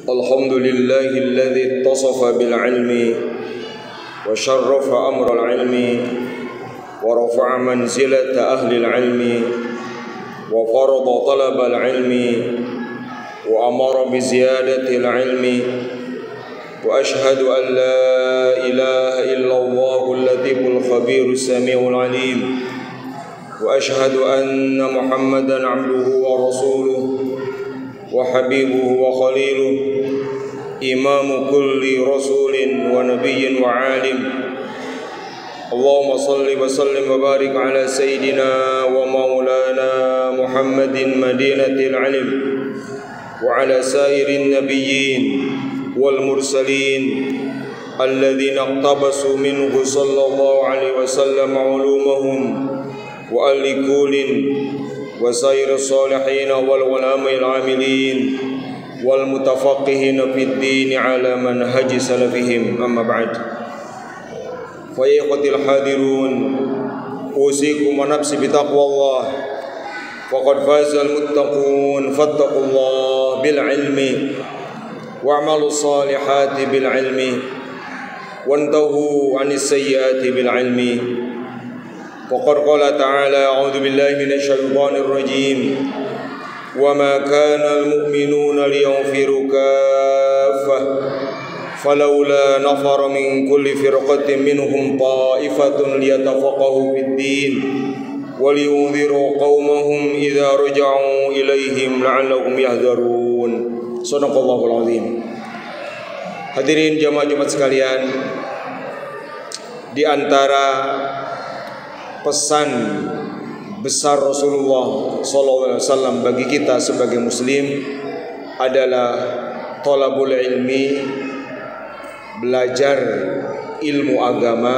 الحمد لله الذي اتصف بالعلم وشرف أمر العلم ورفع منزلة أهل العلم وفرض طلب العلم وأمر بزيادة العلم وأشهد أن لا إله إلا الله اللطيف الخبير السميع العليم وأشهد أن محمدا عبده ورسوله وحبيبه وخليله إمام كل رسول ونبي وعالم اللهم صل وسلم وبارك على سيدنا ومولانا محمد مدينة العلم وعلى سائر النبيين والمرسلين الذين اقتبسوا منه صلى الله عليه وسلم علومهم وآل كل وسائر الصالحين والعلماء العاملين والمتفقهين في الدين على منهج سلفهم أما بعد فيا إخوتي الحاضرون أوصيكم ونفسي بتقوى الله فقد فاز المتقون فاتقوا الله بالعلم واعملوا الصالحات بالعلم وانتهوا عن السيئات بالعلم وقد قال تعالى أعوذ بالله من الشيطان الرجيم وما كان المؤمنون لينفروا كافة فلولا نفر من كل فرقة منهم طائفة ليتفقهوا في الدين ولينذروا قومهم إذا رجعوا إليهم لعلهم يحذرون Sadaqallahul Azim. Hadirin jamaah Jumat sekalian, di antara pesan besar Rasulullah SAW bagi kita sebagai Muslim adalah thalabul ilmi, belajar ilmu agama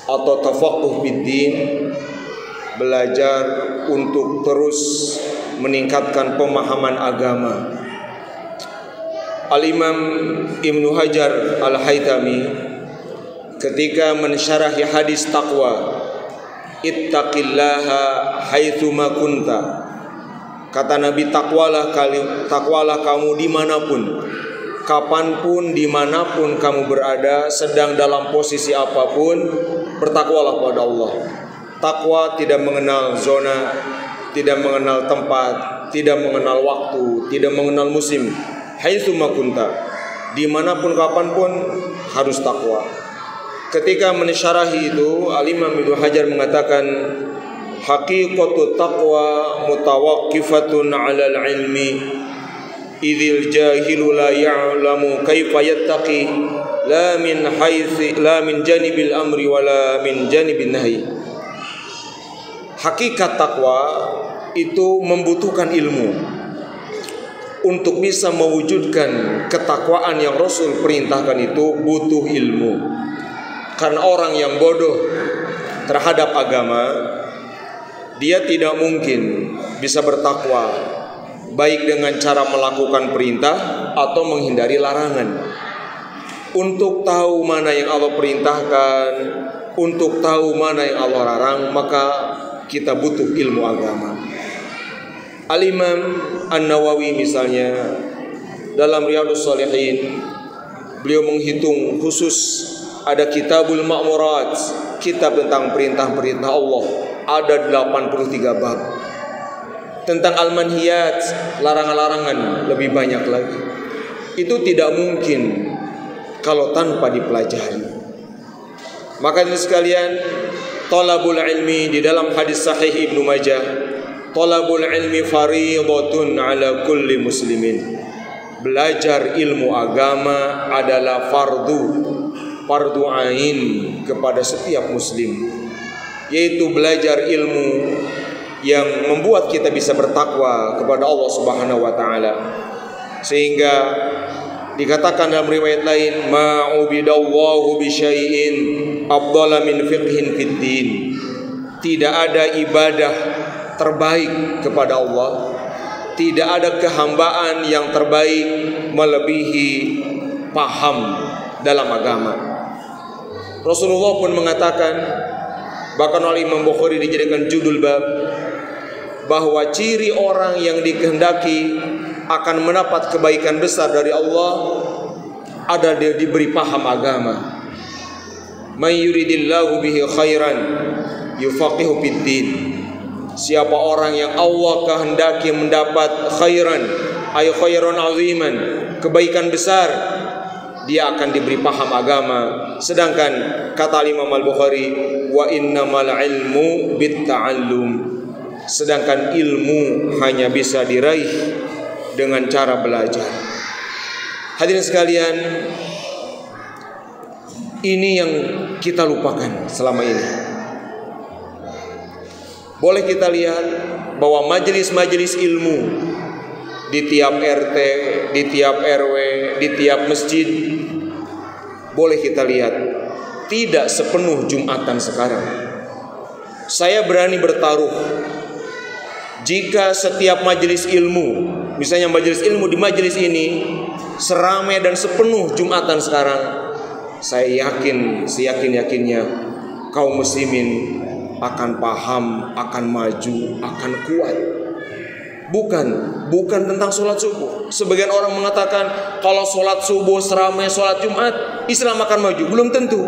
atau tafaqquh fiddin, belajar untuk terus meningkatkan pemahaman agama. Al-Imam Ibnu Hajar Al-Haytami ketika mensyarahi hadis taqwa, ittaqillaha haitsuma kunta, kata Nabi, takwalah kamu dimanapun, kapanpun, dimanapun kamu berada, sedang dalam posisi apapun, bertakwalah pada Allah. Takwa tidak mengenal zona, tidak mengenal tempat, tidak mengenal waktu, tidak mengenal musim. Haitsuma kunta, dimanapun kapanpun harus takwa. Ketika mensyarahi itu, Al-Imam Ibnu Hajar mengatakan haqiqatu taqwa mutawaqqifatun 'alal ilmi idzil jahilu la ya'lamu kaifa yattaqi la min janibil amri wala min janibin nahyi. Hakikat takwa itu membutuhkan ilmu. Untuk bisa mewujudkan ketakwaan yang Rasul perintahkan itu butuh ilmu. Karena orang yang bodoh terhadap agama, dia tidak mungkin bisa bertakwa, baik dengan cara melakukan perintah atau menghindari larangan. Untuk tahu mana yang Allah perintahkan, untuk tahu mana yang Allah larang, maka kita butuh ilmu agama. Al-Imam An-Nawawi misalnya dalam Riyadhus Shalihin, beliau menghitung khusus ada Kitabul Ma'murat, kitab tentang perintah-perintah Allah, ada 83 bab. Tentang Al-Manhiyat, larangan-larangan, lebih banyak lagi. Itu tidak mungkin kalau tanpa dipelajari. Maka itu sekalian, thalabul ilmi di dalam hadis sahih Ibnu Majah, thalabul ilmi fariidatun ala kulli muslimin. Belajar ilmu agama adalah fardu ain kepada setiap muslim, yaitu belajar ilmu yang membuat kita bisa bertakwa kepada Allah Subhanahu wa taala. Sehingga dikatakan dalam riwayat lain, ma'ubidallahu bisyai'in afdala min fiqhin fid din. Tidak ada ibadah terbaik kepada Allah, tidak ada kehambaan yang terbaik melebihi paham dalam agama. Rasulullah pun mengatakan, bahkan oleh Imam Bukhari dijadikan judul bab, bahwa ciri orang yang dikehendaki akan mendapat kebaikan besar dari Allah adalah dia diberi paham agama. May yuridillahu bihi khairan yufaqihu fiddin. Siapa orang yang Allah kehendaki mendapat khairan, ay khairan aziman, kebaikan besar, dia akan diberi paham agama. Sedangkan kata Imam Al-Bukhari, wa innamal ilmu bitta'allum, sedangkan ilmu hanya bisa diraih dengan cara belajar. Hadirin sekalian, ini yang kita lupakan selama ini. Boleh kita lihat bahwa majelis-majelis ilmu di tiap RT, di tiap RW, di tiap masjid, boleh kita lihat tidak sepenuh Jumatan sekarang. Saya berani bertaruh, jika setiap majelis ilmu, misalnya majelis ilmu di majelis ini seramai dan sepenuh Jumatan sekarang, saya yakin, seyakin-yakinnya kaum muslimin akan paham, akan maju, akan kuat. Bukan tentang sholat subuh. Sebagian orang mengatakan kalau sholat subuh seramai sholat Jumat, Islam akan maju. Belum tentu.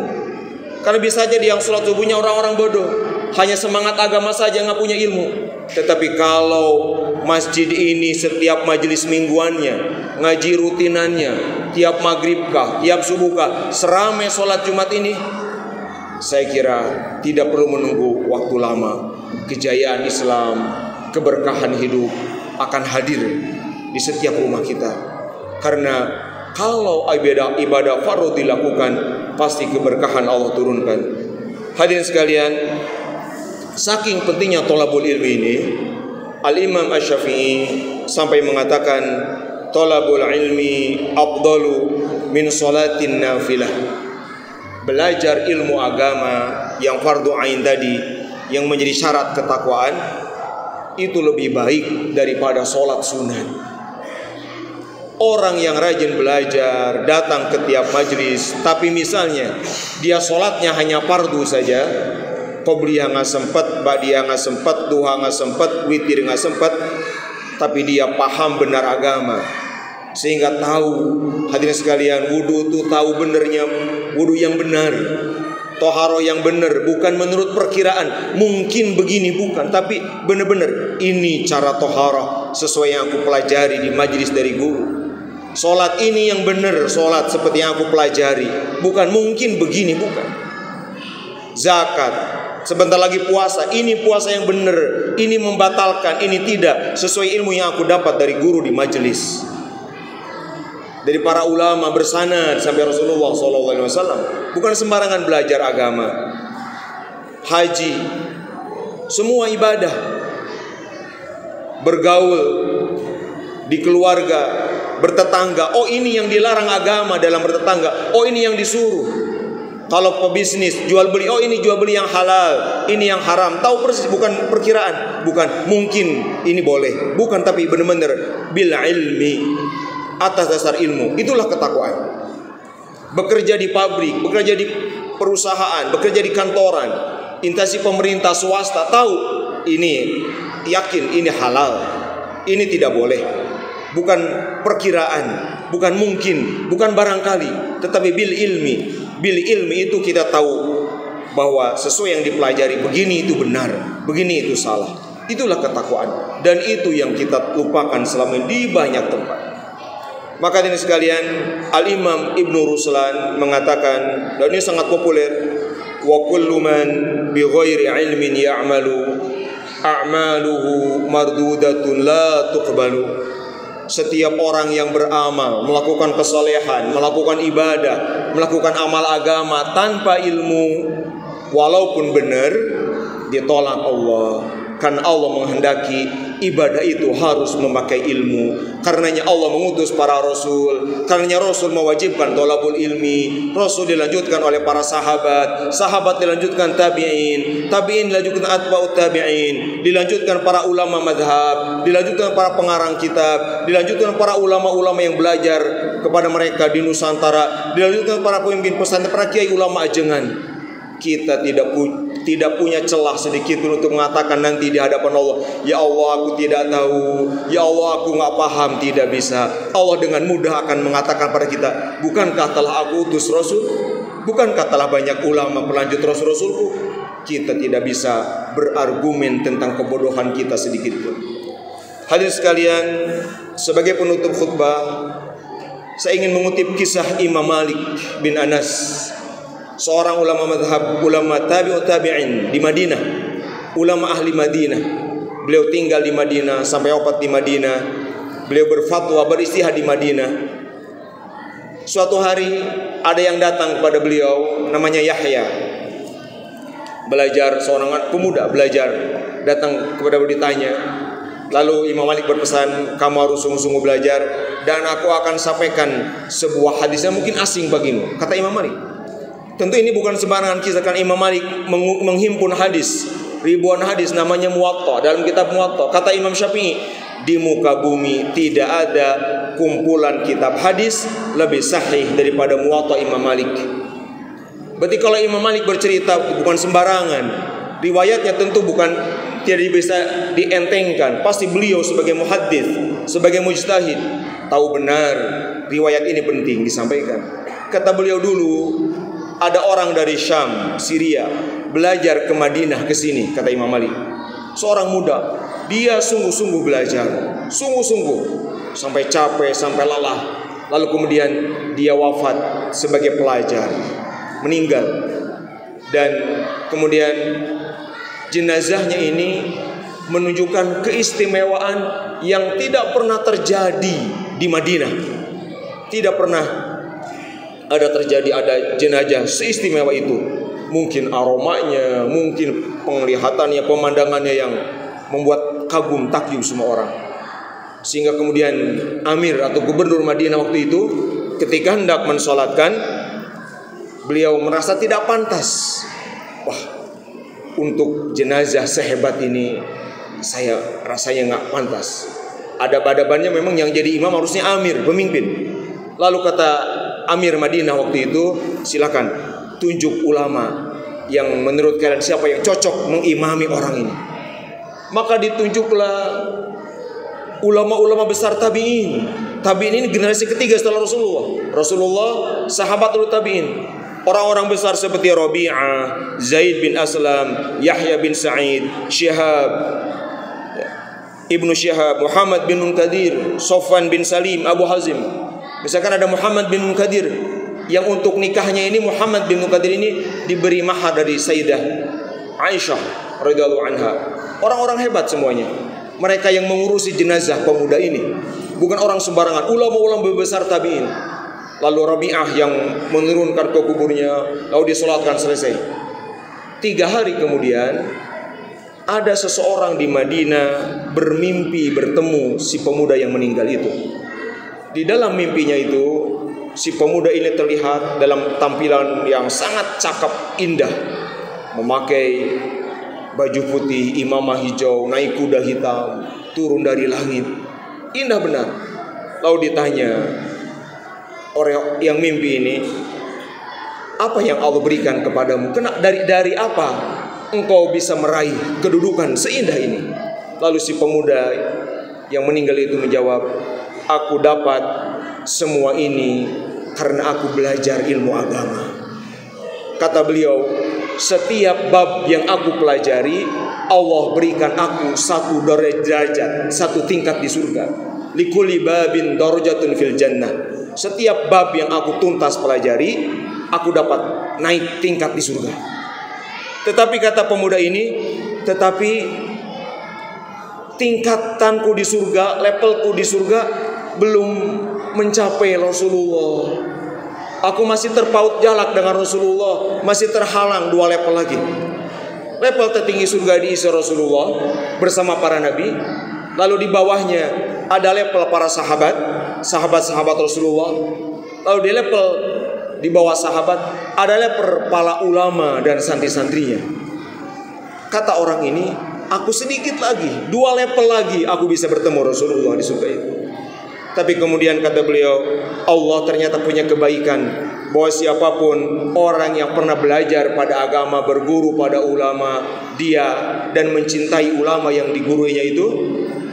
Karena bisa jadi yang sholat subuhnya orang-orang bodoh, hanya semangat agama saja, nggak punya ilmu. Tetapi kalau masjid ini setiap majelis mingguannya, ngaji rutinannya, tiap maghribkah, tiap subuhkah, seramai sholat Jumat ini, saya kira tidak perlu menunggu waktu lama. Kejayaan Islam, keberkahan hidup akan hadir di setiap rumah kita. Karena kalau ibadah fardu dilakukan, pasti keberkahan Allah turunkan. Hadirin sekalian, saking pentingnya thalabul ilmi ini, Al-Imam Asy-Syafi'i sampai mengatakan thalabul ilmi afdalu min sholatin nafilah. Belajar ilmu agama yang fardu ain tadi, yang menjadi syarat ketakwaan, itu lebih baik daripada sholat sunat. Orang yang rajin belajar, datang ke tiap majlis, tapi misalnya dia sholatnya hanya fardu saja, qobliyah nggak sempat, ba'diyah nggak sempat, duha nggak sempat, witir nggak sempat, tapi dia paham benar agama, sehingga tahu, hadirin sekalian, wudu itu tahu benernya, wudu yang benar, toharoh yang benar, bukan menurut perkiraan, mungkin begini, bukan, tapi benar-benar ini cara toharoh sesuai yang aku pelajari di majelis dari guru. Solat ini yang benar, solat seperti yang aku pelajari, bukan mungkin begini, bukan. Zakat, sebentar lagi puasa, ini puasa yang benar, ini membatalkan, ini tidak, sesuai ilmu yang aku dapat dari guru di majelis, dari para ulama bersanad sampai Rasulullah SAW. Bukan sembarangan belajar agama. Haji, semua ibadah, bergaul di keluarga, bertetangga. Oh, ini yang dilarang agama dalam bertetangga. Oh, ini yang disuruh. Kalau pebisnis, jual beli, oh ini jual beli yang halal, ini yang haram. Tahu persis, bukan perkiraan, bukan mungkin ini boleh, bukan, tapi benar-benar bil ilmi, atas dasar ilmu. Itulah ketakwaan. Bekerja di pabrik, bekerja di perusahaan, bekerja di kantoran, instansi pemerintah, swasta, tahu ini, yakin ini halal, ini tidak boleh. Bukan perkiraan, bukan mungkin, bukan barangkali, tetapi bil ilmi. Bil ilmi itu kita tahu bahwa sesuai yang dipelajari, begini itu benar, begini itu salah. Itulah ketakwaan, dan itu yang kita lupakan selama ini di banyak tempat. Maka ini sekalian, Al-Imam Ibnu Ruslan mengatakan, dan ini sangat populer, wa kullu man bi ghairi ilmin ya'malu a'maluhu mardudatun la tuqbalu. Setiap orang yang beramal, melakukan kesalehan, melakukan ibadah, melakukan amal agama tanpa ilmu, walaupun benar, ditolak Allah. Karena Allah menghendaki ibadah itu harus memakai ilmu. Karenanya Allah mengutus para rasul. Karenanya rasul mewajibkan thalabul ilmi. Rasul dilanjutkan oleh para sahabat. Sahabat dilanjutkan tabi'in. Tabi'in dilanjutkan atba'ut tabi'in. Dilanjutkan para ulama madhab. Dilanjutkan para pengarang kitab. Dilanjutkan para ulama-ulama yang belajar kepada mereka di Nusantara. Dilanjutkan para pemimpin pesantren, para kiai ulama ajengan. Kita tidak punya celah sedikit pun untuk mengatakan nanti di hadapan Allah, ya Allah aku tidak tahu, ya Allah aku nggak paham. Tidak bisa. Allah dengan mudah akan mengatakan pada kita, bukankah telah aku utus Rasul? Bukankah telah banyak ulama pelanjut Rasul-Rasulku? Kita tidak bisa berargumen tentang kebodohan kita sedikit pun. Hadirin sekalian, sebagai penutup khutbah, saya ingin mengutip kisah Imam Malik bin Anas, seorang ulama mazhab, ulama tabi'ut tabi'in di Madinah, ulama ahli Madinah. Beliau tinggal di Madinah sampai wafat di Madinah. Beliau berfatwa, beristihad di Madinah. Suatu hari ada yang datang kepada beliau, namanya Yahya, belajar, seorang pemuda belajar, datang kepada beliau ditanya. Lalu Imam Malik berpesan, kamu harus sungguh-sungguh belajar dan aku akan sampaikan sebuah hadis yang mungkin asing bagimu. Kata Imam Malik. Tentu ini bukan sembarangan kisah, kan Imam Malik menghimpun hadis, ribuan hadis, namanya Muwatta, dalam kitab Muwatta. Kata Imam Syafi'i, di muka bumi tidak ada kumpulan kitab hadis lebih sahih daripada Muwatta Imam Malik. Berarti kalau Imam Malik bercerita bukan sembarangan, riwayatnya tentu bukan tidak bisa dientengkan. Pasti beliau sebagai muhaddits, sebagai mujtahid, tahu benar riwayat ini penting disampaikan. Kata beliau, dulu ada orang dari Syam, Syria, belajar ke Madinah, ke sini, kata Imam Malik. Seorang muda, dia sungguh-sungguh belajar, sungguh-sungguh, sampai capek, sampai lelah. Lalu kemudian dia wafat sebagai pelajar, meninggal. Dan kemudian jenazahnya ini menunjukkan keistimewaan yang tidak pernah terjadi di Madinah. Tidak pernah ada jenazah seistimewa itu. Mungkin aromanya, mungkin penglihatannya, pemandangannya yang membuat kagum takjub semua orang. Sehingga kemudian Amir atau gubernur Madinah waktu itu ketika hendak mensolatkan, beliau merasa tidak pantas. Wah, untuk jenazah sehebat ini saya rasanya nggak pantas. Adab-adabannya memang yang jadi imam harusnya Amir, pemimpin. Lalu kata Amir Madinah waktu itu, silakan tunjuk ulama yang menurut kalian siapa yang cocok mengimami orang ini. Maka ditunjuklah ulama-ulama besar tabi'in. Tabi'in ini generasi ketiga setelah Rasulullah, sahabatul tabi'in. Orang-orang besar seperti Rabi'ah, Zaid bin Aslam, Yahya bin Sa'id, Ibnu Syihab, Muhammad bin Munkadir, Sofwan bin Salim, Abu Hazim. Misalkan ada Muhammad bin Munkadir, yang untuk nikahnya ini Muhammad bin Munkadir ini diberi mahar dari Sayyidah Aisyah radhiyallahu anha. Orang-orang hebat semuanya. Mereka yang mengurusi jenazah pemuda ini bukan orang sembarangan, ulama-ulama besar tabi'in. Lalu Rabi'ah yang menurunkan ke kuburnya, lalu disolatkan, selesai. 3 hari kemudian ada seseorang di Madinah bermimpi bertemu si pemuda yang meninggal itu. Di dalam mimpinya itu, si pemuda ini terlihat dalam tampilan yang sangat cakep, indah, memakai baju putih, imamah hijau, naik kuda hitam, turun dari langit, indah benar. Lalu ditanya orang yang mimpi ini, apa yang Allah berikan kepadamu? Dari apa engkau bisa meraih kedudukan seindah ini? Lalu si pemuda yang meninggal itu menjawab, aku dapat semua ini karena aku belajar ilmu agama. Kata beliau, setiap bab yang aku pelajari, Allah berikan aku satu derajat, satu tingkat di surga. Likulli babin darajatun fil jannah. Setiap bab yang aku tuntas pelajari, aku dapat naik tingkat di surga. Tetapi kata pemuda ini, tetapi tingkatanku di surga, levelku di surga belum mencapai Rasulullah. Aku masih terpaut jalak dengan Rasulullah, masih terhalang 2 level lagi. Level tertinggi surga diisi Rasulullah bersama para nabi. Lalu di bawahnya ada level para sahabat-sahabat Rasulullah. Lalu di level di bawah sahabat ada level para ulama dan santri-santrinya. Kata orang ini, aku sedikit lagi, 2 level lagi aku bisa bertemu Rasulullah di surga itu. Tapi kemudian kata beliau, Allah ternyata punya kebaikan, bahwa siapapun orang yang pernah belajar pada agama, berguru pada ulama, dia dan mencintai ulama yang diguruinya itu,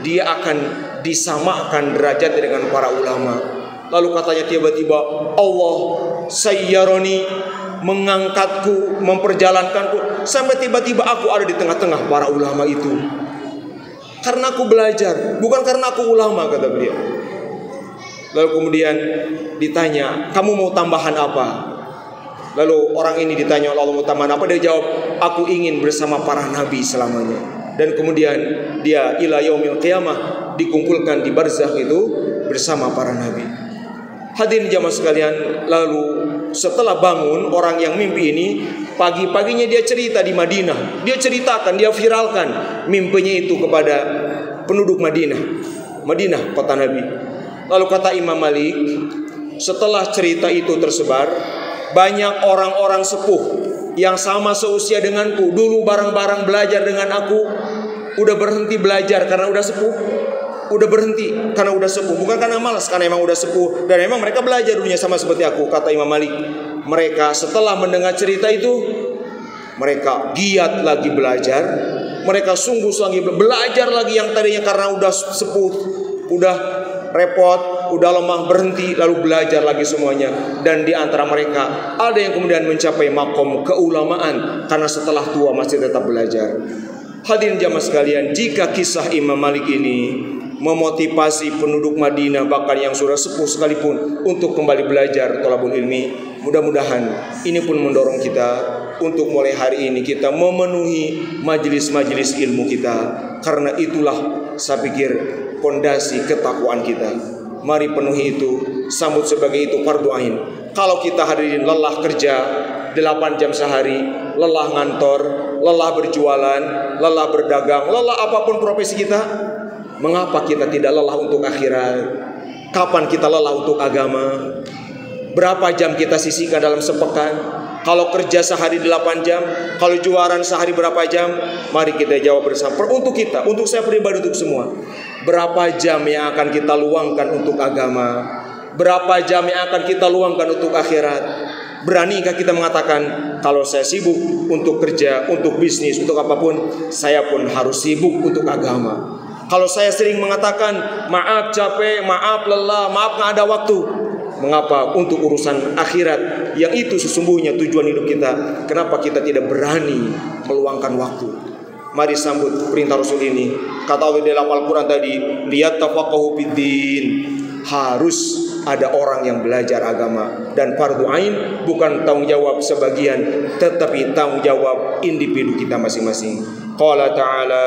dia akan disamakan derajat dengan para ulama. Lalu katanya tiba-tiba Allah sayyaroni, mengangkatku, memperjalankanku, sampai tiba-tiba aku ada di tengah-tengah para ulama itu. Karena aku belajar, bukan karena aku ulama, kata beliau. Lalu kemudian ditanya, kamu mau tambahan apa? Lalu orang ini ditanya oleh Allah, mau tambahan apa? Dia jawab, aku ingin bersama para nabi selamanya. Dan kemudian dia ila yaumil qiyamah, dikumpulkan di barzakh itu bersama para nabi. Hadirin jamaah sekalian, lalu setelah bangun orang yang mimpi ini, pagi-paginya dia cerita di Madinah. Dia ceritakan, dia viralkan mimpinya itu kepada penduduk Madinah. Madinah, kota Nabi. Lalu kata Imam Malik, setelah cerita itu tersebar, banyak orang-orang sepuh yang sama seusia denganku, dulu bareng-bareng belajar dengan aku, udah berhenti belajar karena udah sepuh. Udah berhenti karena udah sepuh, bukan karena malas, karena emang udah sepuh. Dan memang mereka belajar dulunya sama seperti aku. Kata Imam Malik, mereka setelah mendengar cerita itu, mereka giat lagi belajar. Mereka sungguh-sungguh belajar lagi yang tadinya karena udah sepuh, udah repot, udah lemah, berhenti, lalu belajar lagi semuanya. Dan di antara mereka ada yang kemudian mencapai makom keulamaan karena setelah tua masih tetap belajar. Hadirin jamaah sekalian, jika kisah Imam Malik ini memotivasi penduduk Madinah, bahkan yang sudah sepuh sekalipun, untuk kembali belajar thalabul ilmi, mudah-mudahan ini pun mendorong kita untuk mulai hari ini kita memenuhi majelis-majelis ilmu kita. Karena itulah saya pikir pondasi ketakwaan kita. Mari penuhi itu, sambut sebagai itu fardu ain. Kalau kita hadirin lelah kerja 8 jam sehari, lelah ngantor, lelah berjualan, lelah berdagang, lelah apapun profesi kita, mengapa kita tidak lelah untuk akhirat? Kapan kita lelah untuk agama? Berapa jam kita sisihkan dalam sepekan? Kalau kerja sehari 8 jam, kalau jualan sehari berapa jam? Mari kita jawab bersama. Untuk kita, untuk saya pribadi, untuk semua, berapa jam yang akan kita luangkan untuk agama? Berapa jam yang akan kita luangkan untuk akhirat? Beranikah kita mengatakan, kalau saya sibuk untuk kerja, untuk bisnis, untuk apapun, saya pun harus sibuk untuk agama? Kalau saya sering mengatakan, maaf capek, maaf lelah, maaf nggak ada waktu, mengapa untuk urusan akhirat yang itu sesungguhnya tujuan hidup kita, kenapa kita tidak berani meluangkan waktu? Mari sambut perintah Rasul ini. Kata Allah dalam Al-Quran tadi, liyatafaqahu fiddin, harus ada orang yang belajar agama. Dan fardu ain bukan tanggung jawab sebagian, tetapi tanggung jawab individu kita masing-masing. Qala ta'ala,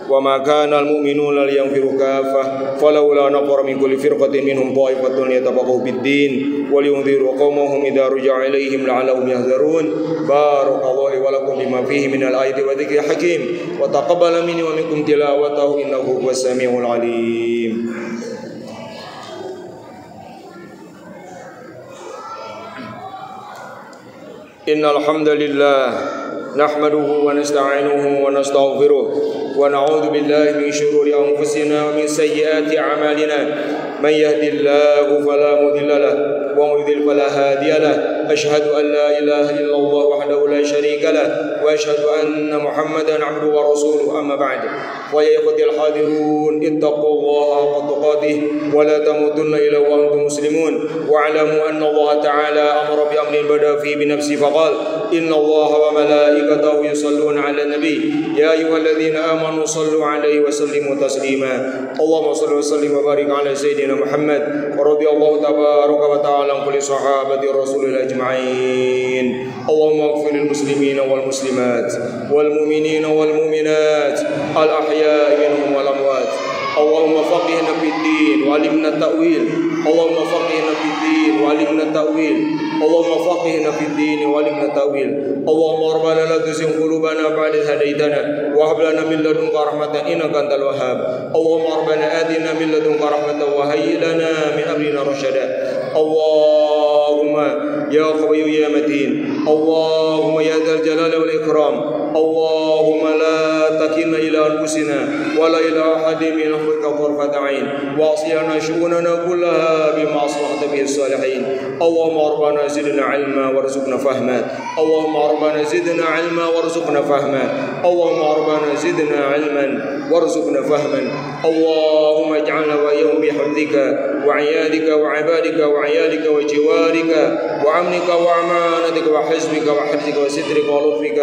wa ma kana al-mu'minuna liyanfiru kaffah falawla nafara min kulli firqatin minhum ta'ifatun yatafaqahu fid-din wa liyunziru qaumahum idza ruja'a ilaihim la'allahum yahdharun. Barakallahu wa lakum bima fihi min al-ayati wa dzikril hakim wa taqabbala minni wa minkum tilawatahu innahu huwas samiul alim. Innal hamdalillah nahmaduhu wa nasta'inuhu wa nastaghfiruh wa na'udzu billahi min shururi anfusina wa min sayyiati a'malina. Man yahdihillahu fala mudilla lahu wa man yudlil fala hadiya lahu. Asyhadu an la ilaha illallah wahdahu la syarika lahu wa asyhadu anna Muhammadan 'abduhu wa rasuluhu. Amma ba'd. Wa ya ikhwatal hadirun, ittaqullaha haqqa tuqatih wa la tamutunna illa wa antum muslimun. Wa 'alamu anna Allah ta'ala amara bi amrin bada fi bi nafsi faqala inna Allaha wa malaikatahu yusalluna 'alan nabi ya ayyuhalladzina amanu sallu 'alaihi wa sallimu taslima. Allahumma shalli wa sallim wa barik 'ala sayyidina Muhammad wa radhiyallahu tabaraka wa ta'ala an kulli sahabati Rasulillah ajma'in. Allahumma ighfir lil muslimina wal muslimat wal mu'minina wal mu'minat al ahya'i minhum wal amwat. Allahumma faqihna fid din wa 'allimna ta'wil. Allahumma faqihna fid din wa 'allimna ta'wil. Allahumma faqihna fid din wa 'allimna ta'wil. Allahumma rabbana la tuzigh qulubana ba'da idh hadaytana wa hab lana min ladunka rahmatan innaka antal wahhab. Allahumma rabbana atina min ladunka rahmatan wa hayyi lana min amrina rasyada. Allahumma ya qawiyyu ya matin. Allahumma ya dzal jalali wal ikram. Allahumma la takilna تكلنا إلى أنفسنا ولا إلى أحد من خلقك طرفة عين واصل لنا شؤوننا كلها بما أصلحت به الصالحين اللهم ربنا زدنا علما وارزقنا فهما اللهم ربنا زدنا علما وارزقنا فهما اللهم ربنا زدنا علما وارزقنا فهما اللهم اجعلنا وإياهم بحفظك وعيادك وعبادك وعيالك وجوارك وعمنك وأمانتك وحزبك وحرزك وسترك ولطفك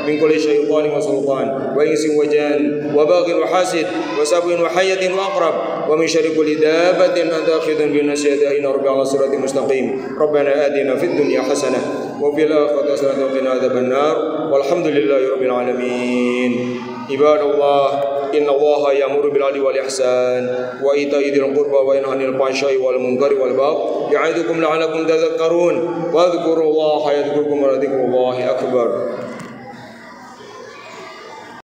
من كل شيطان وسلطان وإنس وجان وباغ وحاسد وسبع وحية وأقرب ومن شر كل دابة أنت آخذ بناصيتها إن ربي على صراط مستقيم ربنا آتنا في الدنيا حسنة وفي الآخرة حسنة وقنا عذاب النار والحمد لله رب العالمين عباد الله إن الله يأمر بالعدل والإحسان وإيتاء ذي القربى وينهى عن الفحشاء والمنكر والبغي يعظكم لعلكم تذكرون واذكروا الله يذكركم ولذكر الله أكبر